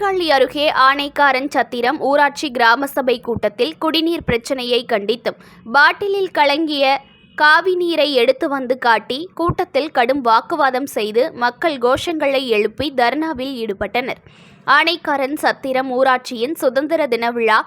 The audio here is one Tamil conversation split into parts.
சீர்காழி அருகே ஆனைக்காரன் சத்திரம் ஊராட்சி கிராம சபை கூட்டத்தில் குடிநீர் பிரச்சனையை கண்டித்தும் பாட்டிலில் கலங்கிய காவி நீரை எடுத்து வந்து காட்டி கூட்டத்தில் கடும் வாக்குவாதம் செய்து மக்கள் கோஷங்களை எழுப்பி தர்ணாவில் ஈடுபட்டனர். ஆனைக்காரன் சத்திரம் ஊராட்சியின் சுதந்திர தின விழா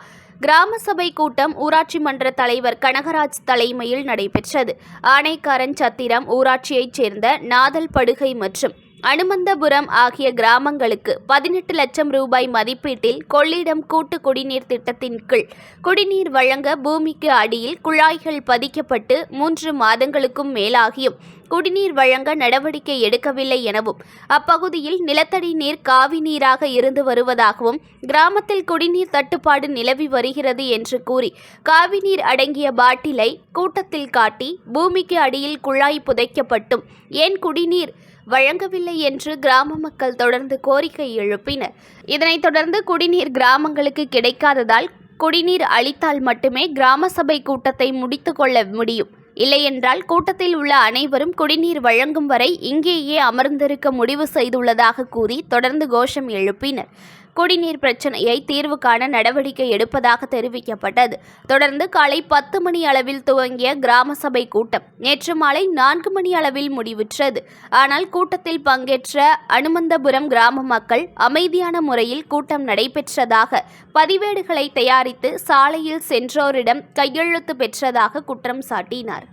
கிராம சபை கூட்டம் ஊராட்சி மன்ற தலைவர் கனகராஜ் தலைமையில் நடைபெற்றது. ஆனைக்காரன் சத்திரம் ஊராட்சியைச் சேர்ந்த நாதல் படுகை மற்றும் அனுமந்தபுரம் ஆகிய கிராமங்களுக்கு 18 லட்சம் ரூபாய் மதிப்பீட்டில் கொள்ளிடம் கூட்டு குடிநீர் திட்டத்தின் கீழ் குடிநீர் வழங்க பூமிக்கு அடியில் குழாய்கள் பதிக்கப்பட்டு 3 மாதங்களுக்கும் மேலாகியும் குடிநீர் வழங்க நடவடிக்கை எடுக்கவில்லை எனவும் அப்பகுதியில் நிலத்தடி நீர் காவி நீராக இருந்து வருவதாகவும் கிராமத்தில் குடிநீர் தட்டுப்பாடு நிலவி வருகிறது என்று கூறி காவி நீர் அடங்கிய பாட்டிலை கூட்டத்தில் காட்டி பூமிக்கு அடியில் குழாய் புதைக்கப்பட்டும் ஏன் குடிநீர் வழங்கவில்லை என்று கிராம மக்கள் தொடர்ந்து கோரிக்கை எழுப்பினர். இதனைத் தொடர்ந்து குடிநீர் கிராமங்களுக்கு கிடைக்காததால் குடிநீர் அளித்தால் மட்டுமே கிராம சபை கூட்டத்தை முடித்து கொள்ள முடியும், இல்லையென்றால் கூட்டத்தில் உள்ள அனைவரும் குடிநீர் வழங்கும் வரை இங்கேயே அமர்ந்திருக்க முடிவு செய்துள்ளதாக கூறி தொடர்ந்து கோஷம் எழுப்பினர். குடிநீர் பிரச்சனையை தீர்வு காண நடவடிக்கை எடுப்பதாக தெரிவிக்கப்பட்டது. தொடர்ந்து காலை 10 மணி அளவில் துவங்கிய கிராம சபை கூட்டம் நேற்று மாலை 4 மணி அளவில் முடிவுற்றது. ஆனால் கூட்டத்தில் பங்கேற்ற அனுமந்தபுரம் கிராம மக்கள் அமைதியான முறையில் கூட்டம் நடைபெற்றதாக பதிவேடுகளை தயாரித்து சாலையில் சென்றோரிடம் கையெழுத்து பெற்றதாக குற்றம் சாட்டினார்.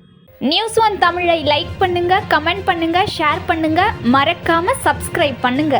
நியூஸ் ஒன் தமிழை லைக் பண்ணுங்க, கமெண்ட் பண்ணுங்க, ஷேர் பண்ணுங்க, மறக்காம சப்ஸ்கிரைப் பண்ணுங்க.